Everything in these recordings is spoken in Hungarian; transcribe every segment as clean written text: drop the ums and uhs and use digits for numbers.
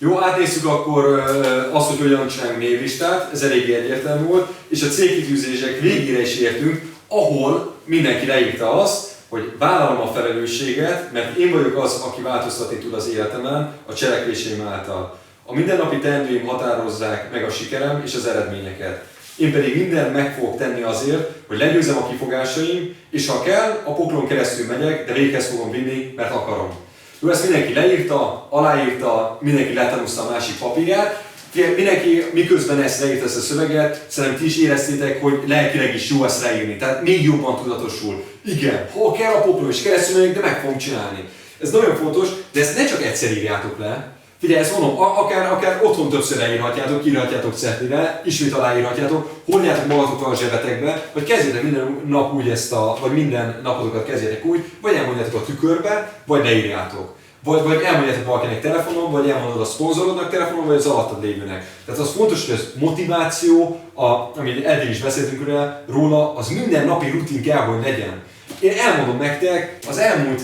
Jó, átnézzük akkor azt, hogy hogyan csinálunk névlistát, ez eléggé egyértelmű volt, és a célkitűzések végére is értünk, ahol mindenki leírta azt, hogy vállalom a felelősséget, mert én vagyok az, aki változtatni tud az életemen a cselekvéseim által. A mindennapi teendőim határozzák meg a sikerem és az eredményeket. Én pedig mindent meg fogok tenni azért, hogy legyőzzem a kifogásaim, és ha kell, a poklon keresztül megyek, de véghez fogom vinni, mert akarom. Jó, ezt mindenki leírta, aláírta, mindenki letanúzta a másik papírját. Mindenki, miközben ezt leírta, ezt a szöveget, szerintem ti is éreztétek, hogy lelkileg is jó ezt leírni. Tehát még jobban tudatosul. Igen, ha kell a poklon is keresztül megyek, de meg fogom csinálni. Ez nagyon fontos, de ezt ne csak egyszer írjátok le. Figyelj, ezt mondom, akár otthon többször leírhatjátok, írhatjátok cetlivel, ismét aláírhatjátok, hordjátok magatokkal a zsebetekbe, vagy kezdjétek minden nap úgy vagy minden napotokat kezdjétek úgy, vagy elmondjátok a tükörbe, vagy leírjátok. Vagy elmondjátok valakinek telefonon, vagy elmondod a szponzorodnak telefonon, vagy az alattad lévőnek. Tehát az fontos, hogy ez motiváció, amit eddig is beszéltünk róla, az minden napi rutin kell, hogy legyen. Én elmondom nektek, az elmúlt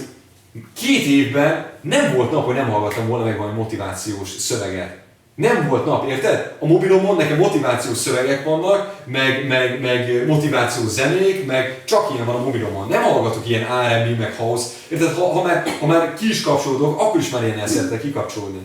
2 évben nem volt nap, hogy nem hallgattam volna meg valami motivációs szöveget. Nem volt nap, érted? A mobilomon nekem motivációs szövegek vannak, meg motivációs zenék, meg csak ilyen van a mobilomon. Nem hallgatok ilyen R&B, meg house. Érted? Ha már ki is kapcsolódok, akkor is már ilyen el szeretek kikapcsolódni.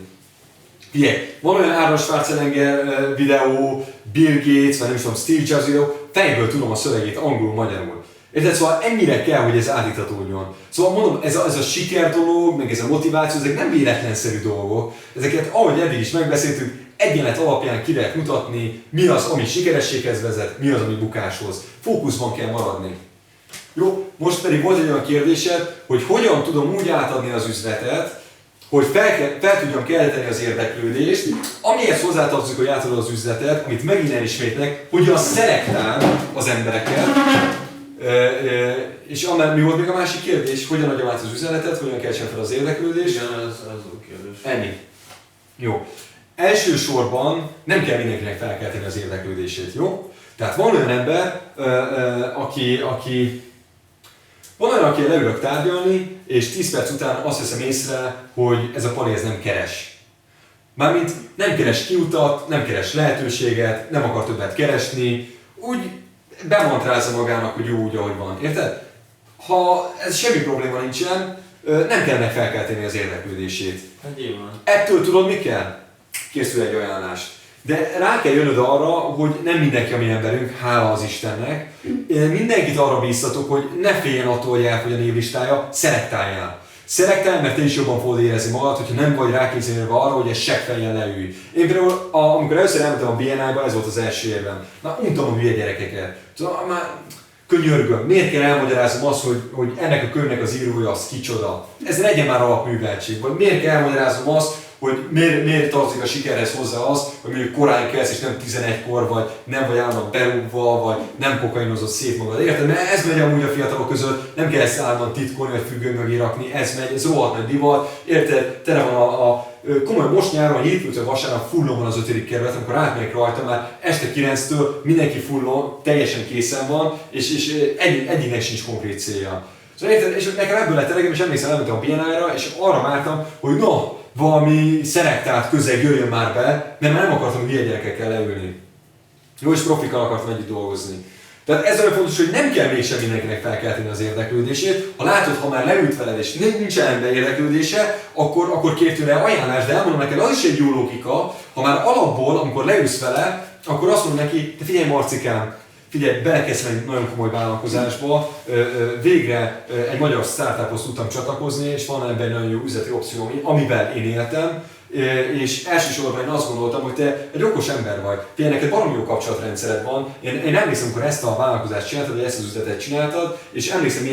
Figyelj, van olyan Arnold Schwarzenegger videó, Bill Gates, vagy nem is tudom, Steve Jobs videó, fejből tudom a szövegét angolul, magyarul. Érted? Szóval ennyire kell, hogy ez átitatódjon. Szóval mondom, ez a siker dolog, meg ez a motiváció, ezek nem véletlenszerű dolgok. Ezeket, ahogy eddig is megbeszéltük, egyenlet alapján ki lehet mutatni, mi az, ami sikerességhez vezet, mi az, ami bukáshoz. Fókuszban kell maradni. Jó, most pedig volt egy olyan kérdésed, hogy hogyan tudom úgy átadni az üzletet, hogy fel tudjam kelteni az érdeklődést, amihez hozzátartozik, hogy átadod az üzletet, amit megint elismétlek, hogyan szelektál az embereket. És mi volt még a másik kérdés? Hogyan adjam át az üzenetet, hogyan keltsem fel az érdeklődést? Igen, ez a kérdés. Ennyi. Jó. Elsősorban nem kell mindenkinek felkelteni az érdeklődését, jó? Tehát van olyan ember, aki leülök tárgyalni, és 10 perc után azt veszem észre, hogy ez a pali ez nem keres. Mármint nem keres kiutat, nem keres lehetőséget, nem akar többet keresni, úgy bemantrázza magának, hogy jó úgy, ahogy van. Érted? Ha ez semmi probléma nincsen, nem kell felkelteni az érdeklődését. Hát nyilván. Ettől tudod, mi kell? Készül egy ajánlást. De rá kell jönnöd arra, hogy nem mindenki a mi emberünk, hála az Istennek. Mindenkit arra bíztatok, hogy ne féljen attól, hogy elfogy a névlistája, szelektáljál. Szelektálj, mert te is jobban fogod érezni magad, hogyha nem vagy rákényszerülve arra, hogy egy seggfejjel leülj. Én például, amikor először elmentem a BNI-ba, ez volt az első évem. Már untam a hülye gyerekeket. Szóval már könyörgöm, miért kell elmagyaráznom azt, hogy ennek a könyvnek az írója az kicsoda? Ez legyen már alapműveltség. Vagy miért kell elmagyaráznom azt, hogy miért tartozik a sikerhez hozzá az, hogy mondjuk korán kelsz és nem 11-kor, vagy nem vagy állandóan berúgva, vagy nem kokainozott szép magad. Érted? Mert ez megy amúgy a fiatalok között, nem kell ezt állandóan titkolni, vagy függő mögé rakni, ez megy, ez rohadt nagy divat. Érted? Tele van komolyan most nyáron, hétfőtől vasárnap fullon van az 5. kerület, amikor átmegyek rajta, már este 9-től mindenki fullon, teljesen készen van, és egyiknek sincs konkrét célja. Szóval érted? És nekem ebből lett elegem, és emlékszem, elmentem a BNI-ra, és arra vártam, hogy valami szelektált közeg jöjjön már be, mert már nem akartam hülye gyerekekkel leülni. Jó, és profikkal akartam együtt dolgozni. Tehát ez olyan fontos, hogy nem kell mégsem mindenkinek felkelteni az érdeklődését. Ha látod, ha már leült veled és nincs ember érdeklődése, akkor kérj tőle ajánlást, de elmondom neked, az is egy jó logika, ha már alapból, amikor leülsz vele, akkor azt mondom neki, te figyelj Marcikám, figyelj, belekezdtem egy nagyon komoly vállalkozásba, végre egy magyar startuphoz tudtam csatlakozni, és van ebben egy nagyon jó üzleti opció, amivel én éltem, és elsősorban én azt gondoltam, hogy te egy okos ember vagy. Figyelj, neked baromi jó kapcsolatrendszered van. Én emlékszem, amikor ezt a vállalkozást csináltad, vagy ezt az üzletet csináltad, és emlékszem,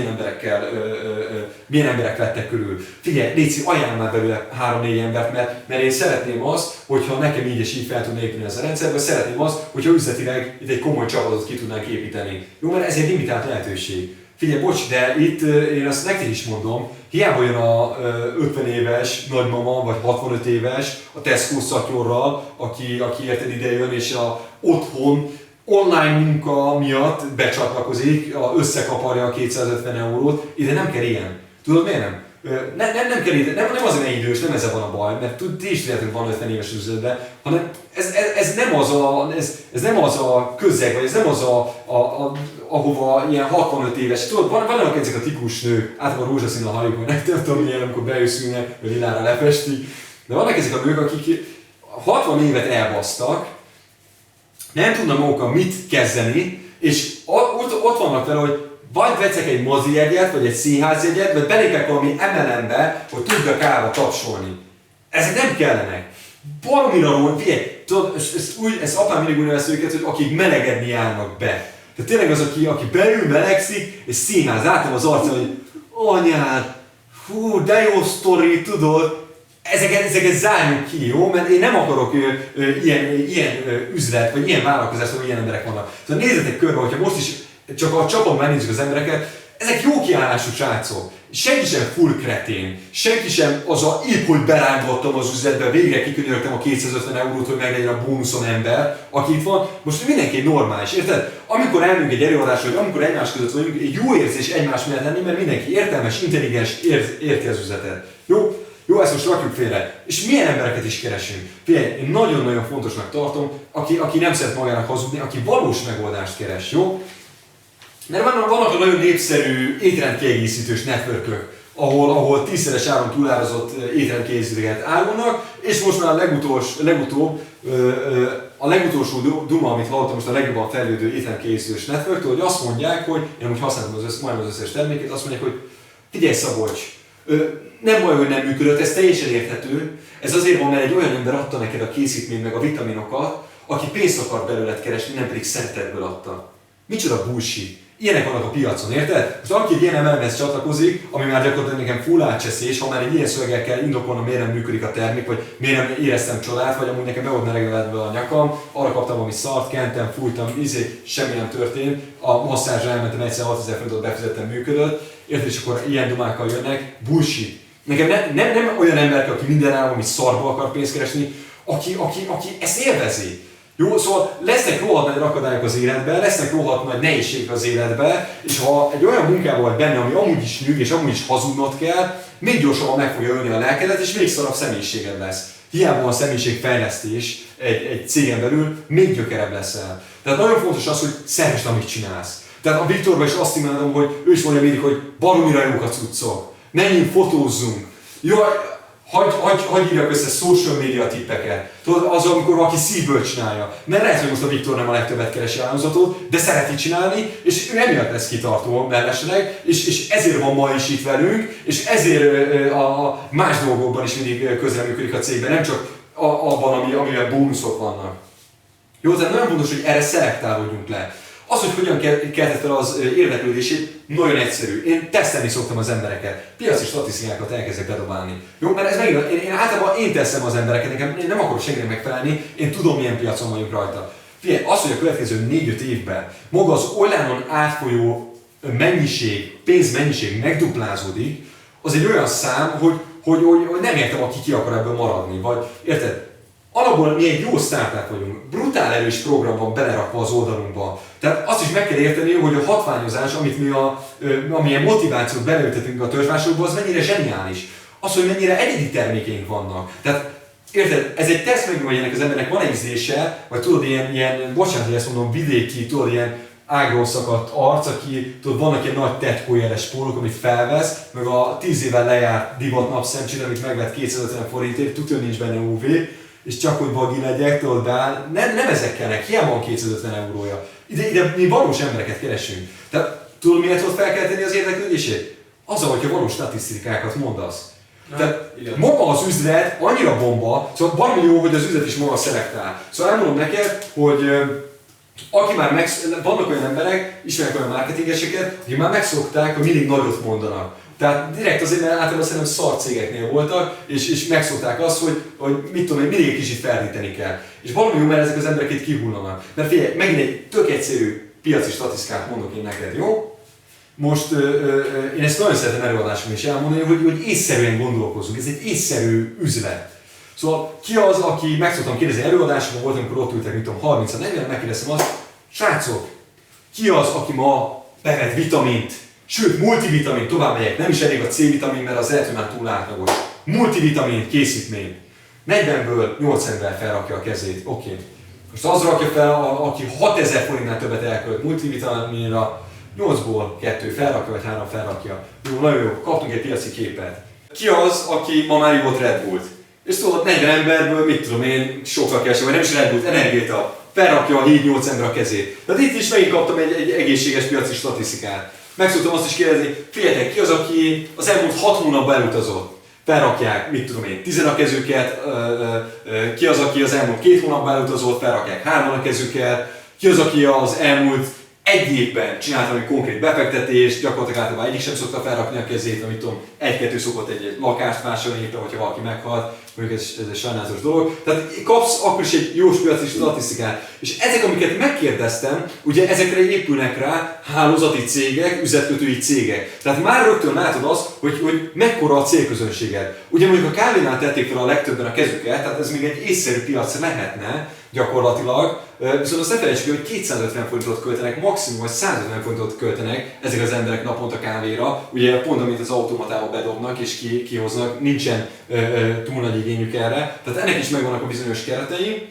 milyen emberek vettek körül. Figyelj, légy ajánl már belőle 3-4 embert, mert én szeretném azt, hogyha nekem így és így fel tudna épülni ez a rendszer, vagy szeretném azt, hogyha üzletileg itt egy komoly csapatot ki tudnánk építeni. Jó, mert ez egy limitált lehetőség. Figyelj, bocs, de itt én azt nektek is mondom, hiába jön a 50 éves nagymama, vagy 65 éves a Tesco szatyorral, aki érted ide jön, és a otthon online munka miatt becsatlakozik, összekaparja a 250 eurót, ide nem kell ilyen. Tudod miért nem? Nem kell nem azért, mert idős, nem ezzel van a baj, mert ti is tudjátok, van 50 éves üzletben, hanem ez nem az a közeg, vagy ez nem az ahova ilyen 65 éves, tudod, vannak ezek a típus nők, általában rózsaszín a hajuk, nem tudom milyen, amikor beőszülnek, vagy lilára lefestik, de vannak ezek a nők, akik 60 évet elbasztak, nem tudnak magukkal mit kezdeni, és ott vannak vele, hogy vagy veszek egy mozi jegyet, vagy egy színház jegyet, vagy belépek valami MLM-be, hogy tudjak állva tapsolni. Ezek nem kellenek. Baromira ról, figyelj, tudod, ezt apám mindig úgy nevezte őket, hogy akik melegedni állnak be. Tehát tényleg az, aki belül melegszik, és színház, látom az arcán, hogy anyád, hú, de jó sztori, tudod, ezeket zárjuk ki, jó? Mert én nem akarok ilyen üzlet, vagy ilyen vállalkozást, ahol ilyen emberek vannak. Tehát nézzetek körbe, hogyha most is csak a csapon megnézzük az embereket, ezek jó kiállású srácok. Senki sem full kretén, senki sem az a épp, hogy berángottam az üzletbe, végre kikönyörögtem a 250 eurót, hogy meglegyen a bónuszom ember, aki itt van. Most mindenki normális, érted? Amikor elmegyünk egy előadásra, vagy amikor egymás között vagyunk, egy jó érzés egymás mellett lenni, mert mindenki értelmes, intelligens, érti az üzletet. Jó, ezt most rakjuk félre. És milyen embereket is keresünk? Figyelj, én nagyon-nagyon fontosnak tartom, aki nem szeret magának hazudni, aki valós megoldást keres, jó? Mert vannak nagyon népszerű étrendkiegészítős networkök, ahol 10-szeres áron túlárazott étrendkiegészítőket árulnak, és most már a legutolsó duma, amit hallottam most a legjobban fejlődő étrendkiegészítős networktől, hogy azt mondják, hogy én amúgy használtam majdnem az összes terméket, azt mondják, hogy figyelj Szabolcs, nem baj, hogy nem működött, ez teljesen érthető. Ez azért van, mert egy olyan ember adta neked a készítményt meg a vitaminokat, aki pénzt akart belőled keresni, nem pedig szeretetből adta. Micsoda bullshit. Ilyenek vannak a piacon, érted? Most aki egy ilyen MLM-hez csatlakozik, ami már gyakorlatilag nekem full átcseszés, ha már egy ilyen szöveggel kell indokolnom, miért nem működik a termék, vagy miért nem éreztem csodát, vagy amúgy nekem be volt melegedve a nyakam, arra kaptam valami szart, kentem, fújtam, semmi nem történt, a masszázsra elmentem egyszer 6000 forintot befizettem, működött, érted? És akkor ilyen dumákkal jönnek, bullshit. Nekem nem olyan ember, aki minden állam, ami szarba akar pénzt keresni, aki ezt élvezi. Jó, szóval lesznek rohadt nagy akadályok az életben, lesznek rohadt nagy nehézségek az életben, és ha egy olyan munkában vagy benne, ami amúgy is nyűg és amúgy is hazudnod kell, még gyorsabban meg fogja ölni a lelkedet, és még szarabb személyiséged lesz. Hiába van személyiségfejlesztés egy cégen belül, még gyökerebb leszel. Tehát nagyon fontos az, hogy szeresd, amit csinálsz. Tehát a Viktorban is azt imádom, hogy ő is mondja mindig, hogy baromira jók a cuccok. Menjünk, fotózzunk. Jaj, hagyj írjak össze social media tippeket. Tudod, az, amikor valaki szívből csinálja. Mert lehet, hogy most a Viktor nem a legtöbbet keresi áldozatot, de szereti csinálni, és ő emiatt lesz kitartó mellesleg, és ezért van ma is itt velünk, és ezért a más dolgokban is mindig közreműködik a cégben, nem csak abban, amiben bónuszok vannak. Jó, tehát nagyon fontos, hogy erre szelektálódjunk le. Az, hogy hogyan keltett fel az érdeklődését, nagyon egyszerű. Én tesztelni szoktam az embereket. Piaci statisztikákat elkezdek bedobálni. Jó, mert ez megint, én általában teszem az embereket, én nem akarok senkinek megfelelni, én tudom milyen piacon vagyok rajta. Figyelj, az, hogy a következő 4-5 évben maga az online átfolyó pénzmennyiség megduplázódik, az egy olyan szám, hogy nem értem, aki ki akar ebből maradni. Vagy érted? Alapból mi egy jó startup vagyunk, brutál erős program van belerakva az oldalunkba. Tehát azt is meg kell érteni, hogy a hatványozás, amit mi amilyen motivációt beleültetünk a törzsvásárlókba, az mennyire zseniális. Az, hogy mennyire egyedi termékeink vannak. Tehát érted, ez egy teszt meg, hogy ennek az embernek van egy ízlése, vagy tudod, ilyen bocsánat, hogy ezt mondom, vidéki, tudod, ilyen ágról szakadt arc, aki, tudod, vannak ilyen nagy tetkójeles pólók, amit felvesz, meg a 10 éven lejárt divat napszemcsit, amit megvett 250 forintért, tudja, nincs benne UV, és csak hogy bagi legyek, tudod, de nem ezek kellnek, hiába van 250 eurója. Ide mi valós embereket keresünk. Tehát tudod, miért tudod felkelteni az érdeklődését? Azzal, hogyha valós statisztikákat mondasz. Tehát maga az üzlet annyira bomba, szóval valami jó, hogy az üzlet is maga szelektál. Szóval elmondom neked, hogy aki már vannak olyan emberek, ismernek olyan marketingeseket, akik már megszokták, hogy mindig nagyot mondanak. Tehát direkt azért, mert általában szerintem szar cégeknél voltak, és megszokták azt, hogy mit tudom én, mindig egy kicsit ferdíteni kell. És valami jó, mert ezek az emberek itt kihullanak. Mert figyelj, megint egy tök egyszerű piaci statisztikát mondok én neked, jó? Most én ezt nagyon szeretem előadásomban is elmondani, hogy észszerűen gondolkozunk, ez egy észszerű üzlet. Szóval ki az, aki meg szoktam kérdezni előadásomban, volt, amikor ott ültek, mit tudom, 30-40, megkérdeztem azt, srácok, ki az, aki ma bevett vitamint, Sőt, multivitamin, tovább megyek, nem is elég a C-vitamin, mert az lehet, hogy már túl átlagos. Multivitamin készítmény. 40-ből 8 ember felrakja a kezét, oké. Most az rakja fel, aki 6000 forintnál többet elkölt multivitaminra, 8-ból 2 felrakja, vagy 3 felrakja. Jó, nagyon jó, kaptunk egy piaci képet. Ki az, aki ma már ivott Red Bullt? És szóval 40 emberből, mit tudom én, sokkal kevesebb, vagy nem is Red Bullt, energiát felrakja a 7-8 ember a kezét. Tehát itt is megint kaptam egy egészséges piaci statisztikát. Meg szoktam azt is kérdezni, figyeljetek, ki az, aki az elmúlt 6 hónapban elutazott? Felrakják, mit tudom én, 10 a kezüket, ki az, aki az elmúlt 2 hónapban elutazott, felrakják 3 a kezüket, ki az, aki az elmúlt 1 évben csinált valami konkrét befektetést, gyakorlatilag általában egyik sem szokta felrakni a kezét, amit tudom, 1-2 szokott egy lakást vásárolni, hogyha valaki meghalt, mondjuk ez egy sajnálatos dolog. Tehát kapsz akkor is egy jó piaci statisztikát. És ezek, amiket megkérdeztem, ugye ezekre épülnek rá hálózati cégek, üzletkötői cégek. Tehát már rögtön látod azt, hogy mekkora a célközönséged. Ugye mondjuk a kávénál tették fel a legtöbben a kezüket, tehát ez még egy észszerű piac lehetne gyakorlatilag. Viszont azt ne felejtsük, hogy 250 forintot költenek, maximum vagy 150 forintot költenek ezek az emberek naponta kávéra. Ugye pont amit az automatába bedobnak és kihoznak, nincsen túl nagy igényük erre. Tehát ennek is megvannak a bizonyos keretei,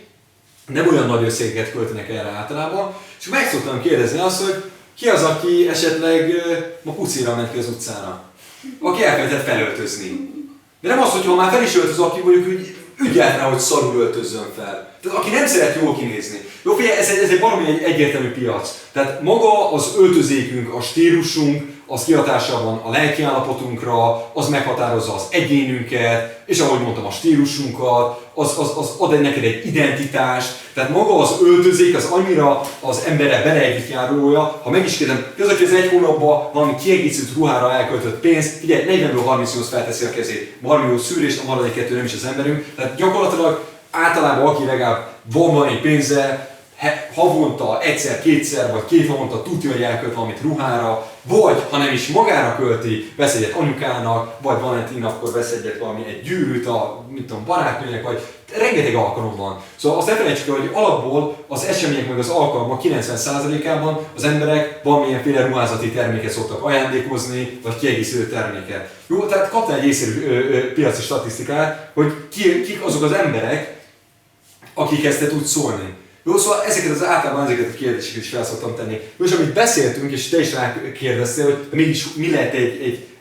nem olyan nagy összegeket költenek erre általában. És meg szoktam kérdezni azt, hogy ki az, aki esetleg ma pucira ment ki az utcára, aki elfelejtett felöltözni. De nem az, hogy ha már fel is öltöz, aki mondjuk ügyelt rá, hogy szarul öltözzön fel. Tehát aki nem szeret jól kinézni. Jó, figyelj, ez egy baromi egyértelmű piac. Tehát maga az öltözékünk, a stílusunk, az kihatással van a lelkiállapotunkra, az meghatározza az egyénünket, és ahogy mondtam, a stílusunkat, az ad neked egy identitást. Tehát maga az öltözék az annyira az emberre beleegyüttjárója, ha meg is kérdem, ki az, aki az 1 hónapban valami kiegészítő ruhára elköltött pénzt, figyelj, 40-ből 38 felteszi a kezét, valami jó szűrést, a maradék 2 nem is az emberünk. Tehát gyakorlatilag általában aki legalább van valami pénze, havonta, egyszer-kétszer, vagy 2 havonta tudja, hogy elkölt valamit ruhára, vagy ha nem is magára költi, vesz egyet anyukának, vagy Valentin napkor vesz egy gyűrűt a barátnőnek, vagy rengeteg alkalom van. Szóval azt ne felejtsük el, hogy alapból az események meg az alkalmak 90%-ában az emberek valamilyenféle ruházati terméket szoktak ajándékozni, vagy kiegészítő terméket. Jó, tehát kaptál egy észszerű piaci statisztikát, hogy kik azok az emberek, akikhez te tudsz szólni. Jó, szóval általában ezeket a kérdéseket is fel szoktam tenni. És amit beszéltünk, és te is rákérdeztél, hogy mégis mi lehet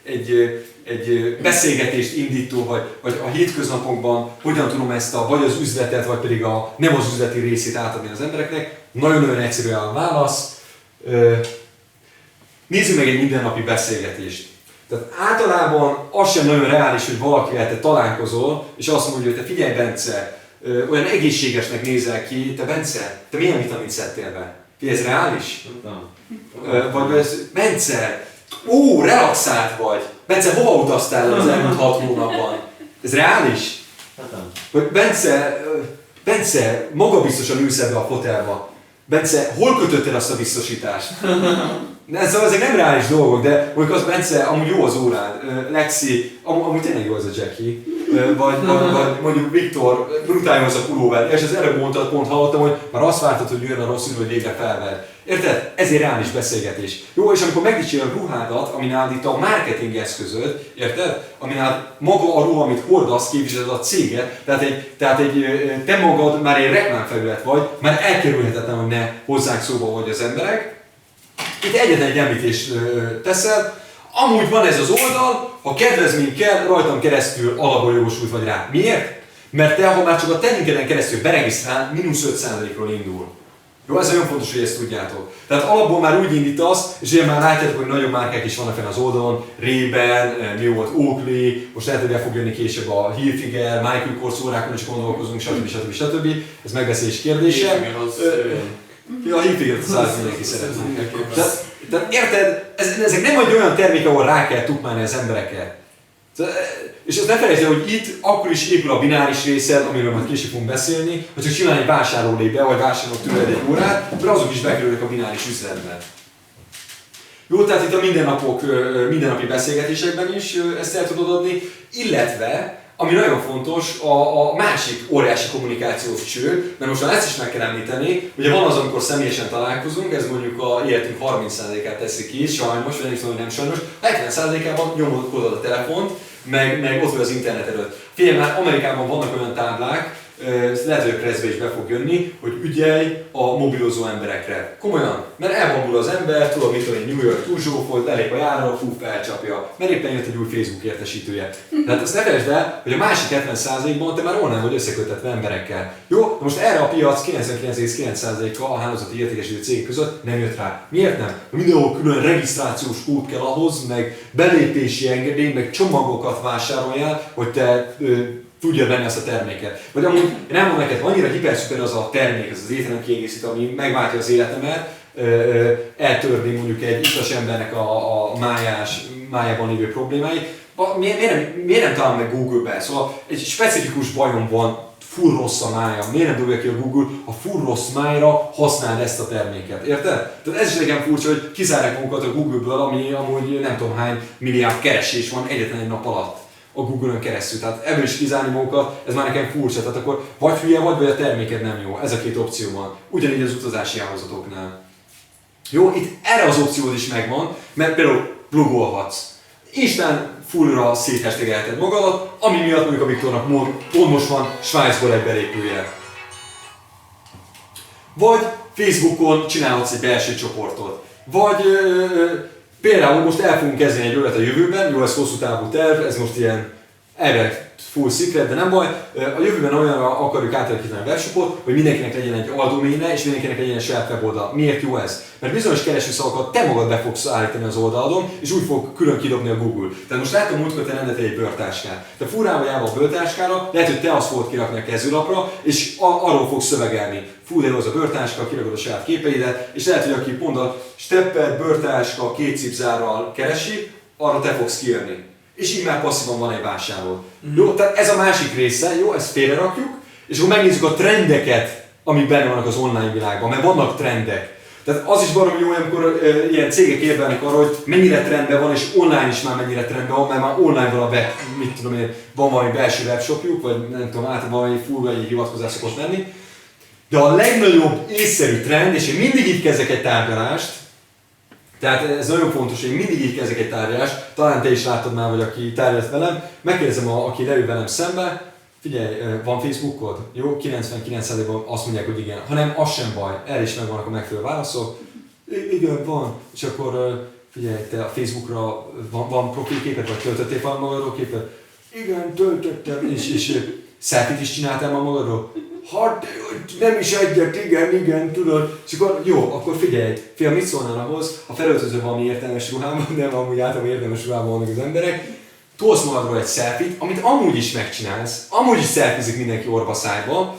egy beszélgetést indító, vagy a hétköznapokban hogyan tudom ezt vagy az üzletet, vagy pedig nem az üzleti részét átadni az embereknek. Nagyon-nagyon egyszerű a válasz. Nézzük meg egy mindennapi beszélgetést. Tehát általában az sem nagyon reális, hogy valakivel te találkozol, és azt mondja, hogy te figyelj, Bence, olyan egészségesnek nézel ki, te Bence, te milyen vitamint szedtél be? Figyelj, ez reális? Vagy Bence, relaxált vagy. Bence, hova utaztál az elmúlt 6 hónapban? Ez reális? Vagy Bence, magabiztosan ülsz ebbe a fotelba. Bence, hol kötötted azt a biztosítást? Ezek nem reális dolgok, de mondjuk az Bence, amúgy jó az órád, Lexi, amúgy tényleg jó az a Jackie, vagy mondjuk Viktor, brutáljon az a pulóver, és az előbb mondtad, pont hallottam, hogy már azt vártad, hogy jön a rossz hogy végre felved. Érted? Ez egy reális beszélgetés. Jó, és amikor megdicsérj a ruhádat, amin állít a marketing eszközöd, érted? Amin áll maga a ruha, amit hordasz, képviseled a céget, tehát te magad már egy reklámfelület vagy, már elkerülhetetlen, hogy ne hozzánk szóba vagy az emberek. Itt egyetlen egy említést teszel, amúgy van ez az oldal, ha kedvezmény kell, rajtam keresztül alapból jogosult vagy rá. Miért? Mert te, ha már csak a te linkeden keresztül beregisztrál, -5%-ról indul. Jó, ez nagyon fontos, hogy ezt tudjátok. Tehát alapból már úgy indítasz, és ugye már látjátok, hogy nagyobb márkák is vannak fenn az oldalon, Ray-Ban, mi volt, Oakley, most lehet, hogy el fog jönni később a Hilfiger, Michael Kors órákon is gondolkozunk, stb. Ez megbeszélés kérdése. A Hilfiger-t az mindenki szeretné. Tehát érted, ezek nem egy olyan termék, ahol rá kell tukmálni az embereket. És azt ne felejtsd el, hogy itt akkor is épül a bináris részed, amiről majd később fogunk beszélni, hogy csak csinálni egy vásárló lép be, vagy vásárolok tőled egy órát, akkor azok is bekerülnek a bináris üzletbe. Jó, tehát itt a mindennapi beszélgetésekben is ezt el tudod adni, illetve Ami nagyon fontos, a másik óriási kommunikációs cső, mert most már ezt is meg kell említeni, ugye van az, amikor személyesen találkozunk, ez mondjuk a életünk 30%-át teszi ki, sajnos, vagy nem is tudom, hogy nem sajnos, 70%-ában nyomod a telefont, meg ott vagy az internet előtt. Figyelj már, Amerikában vannak olyan táblák, lehet, hogy a presszbe is be fog jönni, hogy ügyelj a mobilozó emberekre. Komolyan, mert elbambul az ember, tudod, mit tudom, New York túlzsófolt, elég a járóra, fú, felcsapja, mert éppen jött egy új Facebook értesítője. Tehát azt ne felejtsd el, hogy a másik 70%-ban te már online vagy összekötetve emberekkel. Jó, de most erre a piac 99,9%-a a hálózati értékesítő cégek között nem jött rá. Miért nem? Mindenhol külön regisztrációs kód kell ahhoz, meg belépési engedély, meg csomagokat vásároljál, hogy te tudja venni azt a terméket. Vagy amúgy én elmondom neked, annyira hiperszuper az a termék, az étterem kiegészítő, ami megváltja az életemet, eltörni mondjuk egy ittas embernek a májában lévő problémáit. Miért nem talál meg Google-ben? Szóval egy specifikus bajom van, full rossz a mája. Miért nem dobja ki a Google, a full rossz májra használd ezt a terméket, érted? Tehát ez is nekem furcsa, hogy kizárják magukat a Google-ből, ami amúgy nem tudom hány milliárd keresés van egyetlen egy nap alatt a Google-ön keresztül. Tehát ebből is kizárni magukat, ez már nekem furcsa. Tehát akkor vagy hülye vagy a terméked nem jó. Ez a két opció van. Ugyanígy az utazási hálózatoknál. Jó, itt erre az opciód is megvan, mert például blogolhatsz. Instán fullra széthashtagelheted magadat, ami miatt mondjuk a Viktornak pont most van Svájcból egy belépője. Vagy Facebookon csinálhatsz egy belső csoportot. Vagy például most el fogunk kezdeni egy olyat a jövőben, jó, ez hosszú távú terv, ez most ilyen erre full secret, de nem baj. A jövőben olyanra akarjuk átalakítani a webshopot, hogy mindenkinek legyen egy aldoméne és mindenkinek legyen egy saját weboldal. Miért jó ez? Mert bizonyos keresőszavakat te magad be fogsz állítani az oldalon, és úgy fog külön kidobni a Google. Tehát most látom, múltkor te rendeltél egy bőrtáskát. Te furán vagy állva a bőrtáskára, lehet, hogy te azt fogod kirakni a kezülapra, és arról fogsz szövegelni. Fú, de jó az a bőrtáska, kirakod a saját képeidet, és lehet, hogy aki pont a stepped bőrtáska két cipzárral keresi, arra te fogsz kijönni. És így már passzívan van egy vásárló. Jó, tehát ez a másik része, jó, ezt félrerakjuk, és akkor megnézzük a trendeket, amik benne vannak az online világban, mert vannak trendek. Tehát az is baromi jó, amikor ilyen cégek érvelnek arra, hogy mennyire trendben van, és online is már mennyire trendben van, mert már online van a web, mit tudom én, van valami belső webshopjuk, vagy nem tudom, általában valami full vagy egy hivatkozás szokott lenni. De a legnagyobb észszerű trend, és én mindig így kezdek egy tárgyalást, tehát ez nagyon fontos, hogy én mindig így kezdek egy tárgyalást, talán te is láttad már, vagy aki tárgyalt velem, megkérdezem, aki leül velem szembe, figyelj, van Facebookod? Jó, 99%-ban azt mondják, hogy igen, hanem az sem baj, erre is megvannak a megfelelő válaszok. Igen, van, és akkor figyelj, te a Facebookra van profilképet, vagy töltöttél fel magadról képet? Igen, töltöttem, és selfie-t is csináltál már magadról? Hát nem is egyet, igen, tudod. És akkor jó, akkor figyelj, fiam, mit szólnál ahhoz, ha felöltözöl valami értelmes ruhában, nem amúgy általában értelmes ruhában vannak az emberek, tolsz magadról egy selfie-t, amit amúgy is megcsinálsz, amúgy is selfiezik mindenki orba szájba,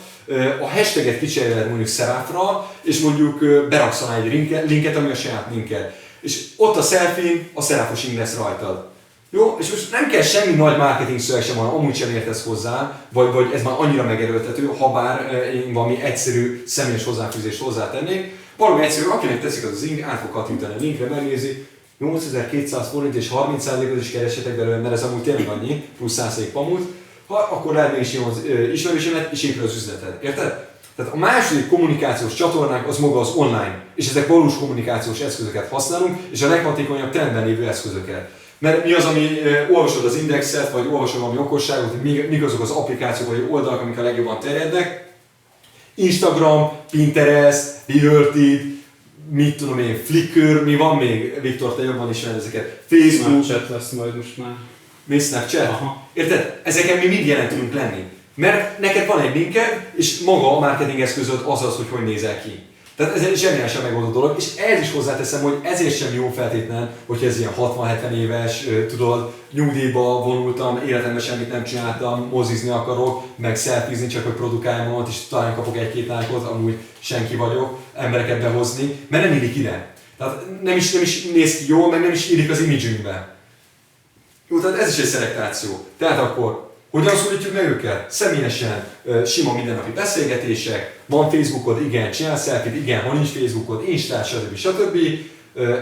a hashtaget kicseréled mondjuk Serafra, és mondjuk beraksz alá egy linket, ami a saját linked. És ott a selfie a Serafos ing lesz rajtad. Jó, és most nem kell semmi nagy marketing szöveg sem van, amúgy sem értesz hozzá, vagy ez már annyira megerőltető, ha bár én valami egyszerű személyes hozzáfűzést hozzátennék. Valami egyszerű, akinek teszik az ing, át fog kattintani a linkre, megnézi, 8200 forint és 30%-ot is keresetek belőle, mert ez amúgy tényleg annyi, plusz 100% pamut, akkor lehet meg is jön az ismerősémet, és épül az üzleted, érted? Tehát a második kommunikációs csatornánk az maga az online, és ezek valós kommunikációs eszközöket használunk, és a leghatékonyabb trendben lévő eszközöket. Mert mi az, ami olvasod az indexet, vagy olvasod valami okosságot, hogy mik azok az applikációk vagy oldalak, amik a legjobban terjednek. Instagram, Pinterest, Reverted, mit tudom én, Flickr, mi van még? Viktor, te jobban ismered ezeket. Facebook. Snapchat lesz majd most már. Mi Snapchat? Aha. Érted? Ezeken mi mind jelen tudunk lenni. Mert neked van egy linked, és maga a marketing eszközöd az, hogy nézel ki. Tehát ez egy zseniálisan megoldott dolog, és ehhez is hozzáteszem, hogy ezért sem jó feltétlen, hogyha ez ilyen 60-70 éves, tudod, nyugdíjba vonultam, életemben semmit nem csináltam, mozizni akarok, meg selfiezni, csak hogy produkáljam magamat, és talán kapok egy-két lájkot, amúgy senki vagyok, embereket behozni, mert nem illik ide. Tehát nem is néz ki jól, meg nem is illik az imidzsünkbe. Jó, tehát ez is egy szelektáció. Tehát akkor hogyan szólítjuk meg őket? Személyesen, sima mindennapi beszélgetések, van Facebookod, igen, csinálsz selfie-t, igen, ha nincs Facebookod, Instát, stb.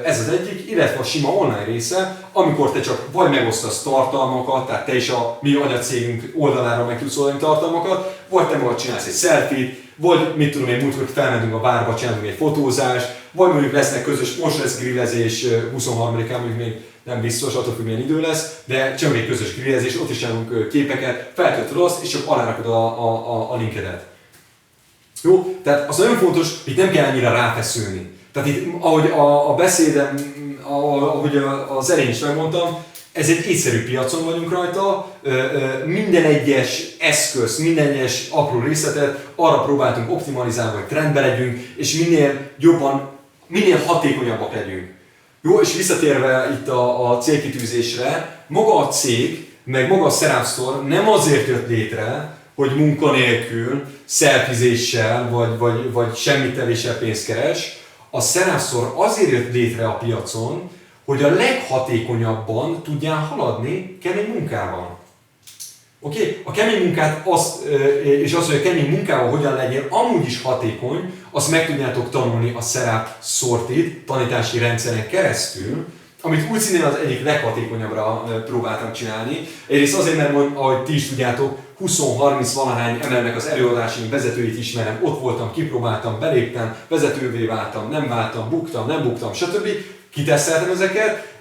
Ez az egyik, illetve a sima online része, amikor te csak vagy megosztasz tartalmakat, tehát te is a mi anyacégünk oldalára meg tudsz oldani tartalmakat, vagy te magad csinálsz egy selfie-t, vagy mit tudom én, múltkor felmentünk a bárba, csinálunk egy fotózást, vagy mondjuk lesznek közös, most lesz grillezés 23-án, mondjuk még nem biztos, attól függ milyen idő lesz, de csinálunk egy közös grillezés, ott is csinálunk képeket, feltöltöd azt, és csak alárakod a linkedet. Jó? Tehát az nagyon fontos, hogy nem kell annyira ráfeszülni. Tehát itt, ahogy a beszédem, ahogy az elején is megmondtam, ez egy egyszerű piacon vagyunk rajta, minden egyes eszköz, minden egyes apró részletet arra próbáltunk optimalizálni, hogy trendbe legyünk, és minél jobban, minél hatékonyabbak legyünk. Jó, és visszatérve itt a célkitűzésre, maga a cég, meg maga a Seraph Store nem azért jött létre, hogy munkanélkül, szelfizéssel, vagy semmit tevéssel pénzt keres. A Seraph Store azért jött létre a piacon, hogy a leghatékonyabban tudjál haladni kemény munkával. Oké? A kemény munkát, és az, hogy a kemény munkával hogyan legyél amúgy is hatékony, azt meg tudjátok tanulni a Seraph Sorted tanítási rendszeren keresztül, amit úgy szintén az egyik leghatékonyabbra próbáltam csinálni. Egyrészt azért, mert ahogy ti is tudjátok, 20-30 valahány emelnek az előadásaim vezetőit ismerem, ott voltam, kipróbáltam, beléptem, vezetővé váltam, nem váltam, buktam, nem buktam, stb. Kiteszteltem ezeket,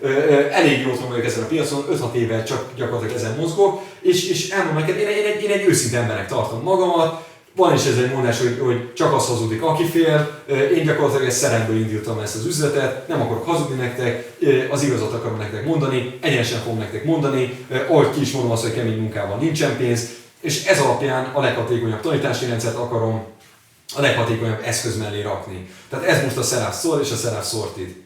elég jól tudom vagyok ezen a piacon, 5-6 éve csak gyakorlatilag ezen mozgok, és elmondom neked, én egy őszinte embernek tartom magamat, van is ez egy mondás, hogy csak az hazudik, aki fél. Én gyakorlatilag ezt szeremből indítottam ezt az üzletet, nem akarok hazudni nektek, az igazat akarom nektek mondani, egyenesen fogom nektek mondani, ahogy ki is mondom azt, hogy kemény munkával nincsen pénz, és ez alapján a leghatékonyabb tanítási rendszert akarom a leghatékonyabb eszköz mellé rakni. Tehát ez most a Seraph Store és a Seraph Sorted.